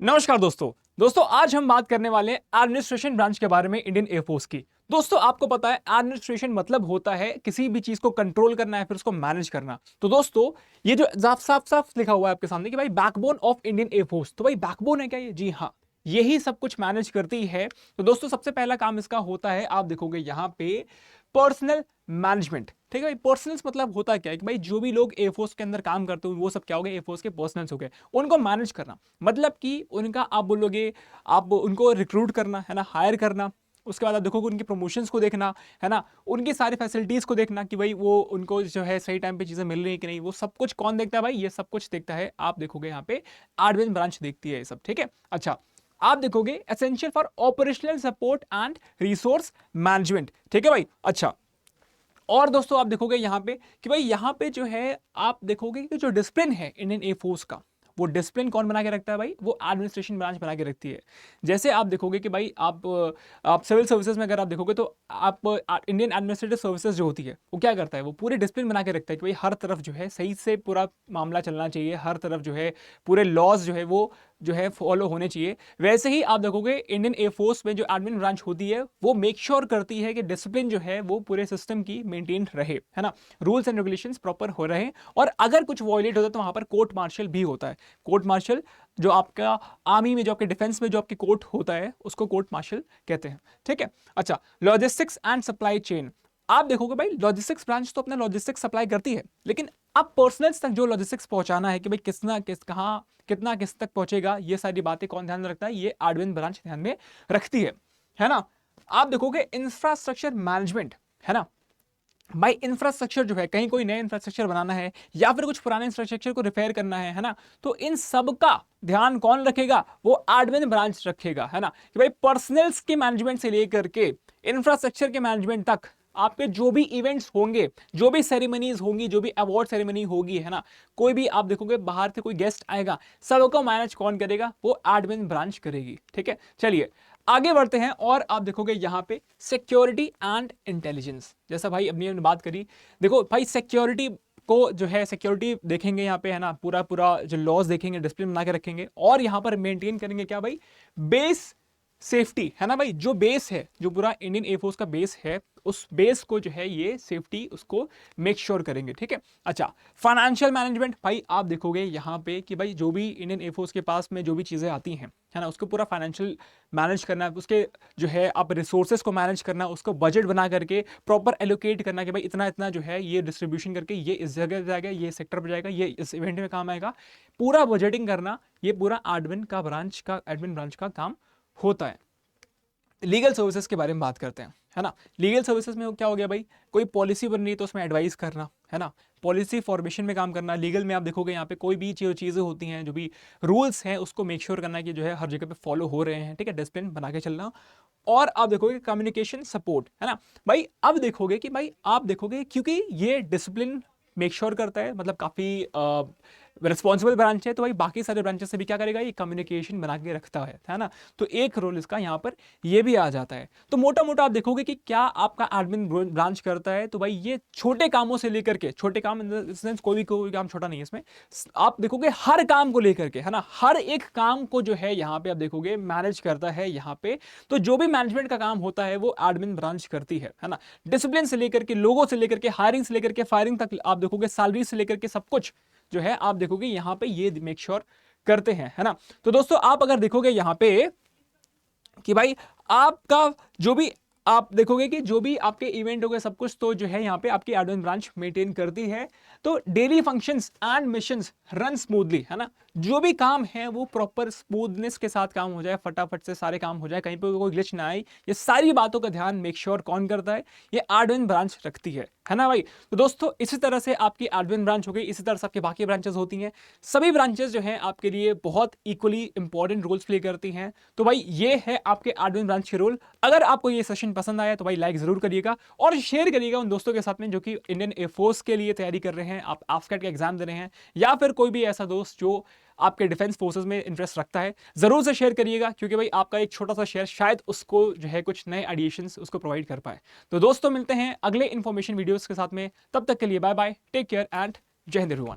नमस्कार दोस्तों आज हम बात करने वाले हैं एडमिनिस्ट्रेशन ब्रांच के बारे में इंडियन एयरफोर्स की। दोस्तों आपको पता है एडमिनिस्ट्रेशन मतलब होता है किसी भी चीज को कंट्रोल करना है फिर उसको मैनेज करना। तो दोस्तों ये जो साफ साफ लिखा हुआ है आपके सामने कि भाई बैकबोन ऑफ इंडियन एयरफोर्स, तो भाई बैकबोन है क्या ये? जी हाँ, यही सब कुछ मैनेज करती है। तो दोस्तों सबसे पहला काम इसका होता है, आप देखोगे यहां पे पर्सनल मैनेजमेंट। ठीक है भाई, पर्सनल्स मतलब होता क्या है कि भाई जो भी लोग एयरफोर्स के अंदर काम करते हो वो सब क्या हो गए, एयरफोर्स के पर्सनल्स हो गए। उनको मैनेज करना मतलब कि उनका आप बोलोगे आप उनको रिक्रूट करना है ना, हायर करना। उसके बाद आप देखोगे उनकी प्रमोशंस को देखना है ना, उनकी सारी फैसिलिटीज को देखना कि भाई वो उनको जो है सही टाइम पे चीजें मिल रही है कि नहीं, वो सब कुछ कौन देखता है भाई? ये सब कुछ देखता है, आप देखोगे यहाँ पे एडमिन ब्रांच देखती है ये सब। ठीक है, अच्छा आप देखोगे essential for operational support and resource management. ठीक है भाई, अच्छा और दोस्तों आप देखोगे यहां पे कि भाई यहां पे जो है आप देखोगे कि जो डिसिप्लिन है इंडियन एयरफोर्स का, वो डिसिप्लिन कौन बना के रखता है भाई? वो एडमिनिस्ट्रेशन ब्रांच बना के रखती है। जैसे आप देखोगे कि भाई आप सिविल सर्विसेज में अगर आप देखोगे तो आप इंडियन एडमिनिस्ट्रेटिव सर्विसेज जो होती है वो क्या करता है, वो पूरे डिसिप्लिन बना के रखता है कि भाई हर तरफ जो है सही से पूरा मामला चलना चाहिए, हर तरफ जो है पूरे लॉज जो है वो जो है फॉलो होने चाहिए। वैसे ही आप देखोगे इंडियन एयरफोर्स में जो एडमिन ब्रांच होती है वो मेक श्योर करती है कि डिसिप्लिन जो है वो पूरे सिस्टम की मेंटेन रहे, है ना, रूल्स एंड रेगुलेशंस प्रॉपर हो रहे। और अगर कुछ वॉयलेट होता है तो वहां पर कोर्ट मार्शल भी होता है। कोर्ट मार्शल जो आपका आर्मी में, जो आपके डिफेंस में जो आपकी कोर्ट होता है उसको कोर्ट मार्शल कहते हैं। ठीक है, अच्छा लॉजिस्टिक्स एंड सप्लाई चेन। आप देखोगे भाई लॉजिस्टिक्स ब्रांच तो अपना लॉजिस्टिक्स सप्लाई करती है, लेकिन अब पर्सनल्स तक जो लॉजिस्टिक्स पहुंचाना है कि भाई कहां कितना किस तक पहुंचेगा, ये सारी बातें कौन ध्यान में रखता है? ये एडमिन ब्रांच ध्यान में रखती है ना। आप देखोगे इंफ्रास्ट्रक्चर मैनेजमेंट, है ना भाई। इंफ्रास्ट्रक्चर जो है, कहीं कोई नया इंफ्रास्ट्रक्चर बनाना है या फिर कुछ पुराने इंफ्रास्ट्रक्चर को रिपेयर करना है ना, तो इन सब का ध्यान कौन रखेगा? वो एडमिन ब्रांच रखेगा, है ना। कि भाई पर्सनल्स के मैनेजमेंट से लेकर के इंफ्रास्ट्रक्चर के मैनेजमेंट तक आपके जो भी इवेंट्स होंगे, जो भी सेरेमनीज होंगी, जो भी अवार्ड सेरेमनी होगी, है ना, कोई भी आप देखोगे बाहर से कोई गेस्ट आएगा, सबको मैनेज कौन करेगा? वो एडमिन ब्रांच करेगी। ठीक है, चलिए आगे बढ़ते हैं और आप देखोगे यहां पे सिक्योरिटी एंड इंटेलिजेंस। जैसा भाई अपनी हमने बात करी, देखो भाई सिक्योरिटी को जो है सिक्योरिटी देखेंगे यहाँ पे, है ना, पूरा पूरा जो लॉज देखेंगे, डिसिप्लिन बना के रखेंगे और यहाँ पर मेंटेन करेंगे क्या भाई? बेस सेफ्टी, है ना भाई। जो बेस है, जो पूरा इंडियन एयरफोर्स का बेस है, उस बेस को जो है ये सेफ्टी उसको मेक श्योर करेंगे। ठीक है, अच्छा फाइनेंशियल मैनेजमेंट। भाई आप देखोगे यहाँ पे कि भाई जो भी इंडियन एयरफोर्स के पास में जो भी चीजें आती हैं, है ना, उसको पूरा फाइनेंशियल मैनेज करना, उसके जो है आप रिसोर्सेज को मैनेज करना, उसको बजट बना करके प्रॉपर एलोकेट करना कि भाई इतना इतना जो है ये डिस्ट्रीब्यूशन करके ये इस जगह जाएगा, ये सेक्टर पर जाएगा, ये इस इवेंट में काम आएगा, पूरा बजटिंग करना, ये पूरा एडमिन ब्रांच का काम होता है। लीगल सर्विसेज के बारे में बात करते हैं, है ना। लीगल सर्विसेज में क्या हो गया भाई? कोई पॉलिसी बन रही है तो उसमें एडवाइस करना, है ना, पॉलिसी फॉर्मेशन में काम करना। लीगल में आप देखोगे यहाँ पे कोई भी चीज़ें होती हैं, जो भी रूल्स हैं उसको मेक श्योर करना कि जो है हर जगह पे फॉलो हो रहे हैं। ठीक है, डिसिप्लिन बना के चलना। और आप देखोगे कम्युनिकेशन सपोर्ट, है ना भाई। अब देखोगे कि भाई आप देखोगे क्योंकि ये डिसिप्लिन मेक श्योर करता है, मतलब काफ़ी रिस्पॉन्सिबल ब्रांच है, तो भाई बाकी सारे ब्रांचेस से भी क्या करेगा? ये कम्युनिकेशन बना के रखता है ना। तो एक रोल इसका यहाँ पर ये भी आ जाता है। तो मोटा मोटा आप देखोगे कि क्या आपका एडमिन ब्रांच करता है, तो भाई ये छोटे कामों से लेकर के, छोटे काम इन द सेंस कोई काम छोटा नहीं है इसमें, आप देखोगे हर काम को लेकर के, है ना, हर एक काम को जो है यहाँ पे आप देखोगे मैनेज करता है यहाँ पे। तो जो भी मैनेजमेंट का काम होता है वो एडमिन ब्रांच करती है ना। डिसिप्लिन से लेकर के, लोगों से लेकर के, हायरिंग से लेकर के फायरिंग तक, आप देखोगे सैलरी से लेकर के सब कुछ जो है आप देखोगे यहां पे ये मेक श्योर करते हैं, है ना। तो दोस्तों आप अगर देखोगे यहां पे कि भाई आपका जो भी आप देखोगे कि जो भी आपके इवेंट हो गए सब कुछ, तो जो है यहाँ पे आपकी एडमिन ब्रांच मेंटेन करती है। तो daily functions and missions run smoothly, है ना। जो भी काम है वो प्रॉपर स्मूथनेस के साथ काम हो जाए, फटाफट से सारे काम हो जाए, कहीं पे कोई ग्लिच ना आए, ये सारी बातों का ध्यान मेक श्योर कौन करता है? ये एडमिन ब्रांच रखती है ना भाई। तो दोस्तों इसी तरह से आपकी एडमिन ब्रांच हो गई, इसी तरह से आपकी बाकी ब्रांचेस होती हैं। सभी ब्रांचेस जो हैं आपके लिए बहुत इक्वली इंपॉर्टेंट रोल्स प्ले करती हैं। तो भाई ये है आपके एडमिन ब्रांच के रोल। अगर आपको ये सेशन पसंद आया तो भाई लाइक जरूर करिएगा और शेयर करिएगा उन दोस्तों के साथ में जो कि इंडियन एयरफोर्स के लिए तैयारी कर रहे हैं, आप AFCAT का एग्जाम दे रहे हैं, या फिर कोई भी ऐसा दोस्त जो आपके डिफेंस फोर्सेस में इंटरेस्ट रखता है। जरूर से शेयर करिएगा, क्योंकि भाई आपका एक छोटा सा शेयर शायद उसको जो है कुछ नए आइडिएशंस उसको प्रोवाइड कर पाए। तो दोस्तों मिलते हैं अगले इंफॉर्मेशन वीडियोस के साथ में, तब तक के लिए bye bye, take care and जय हिंद एवरीवन।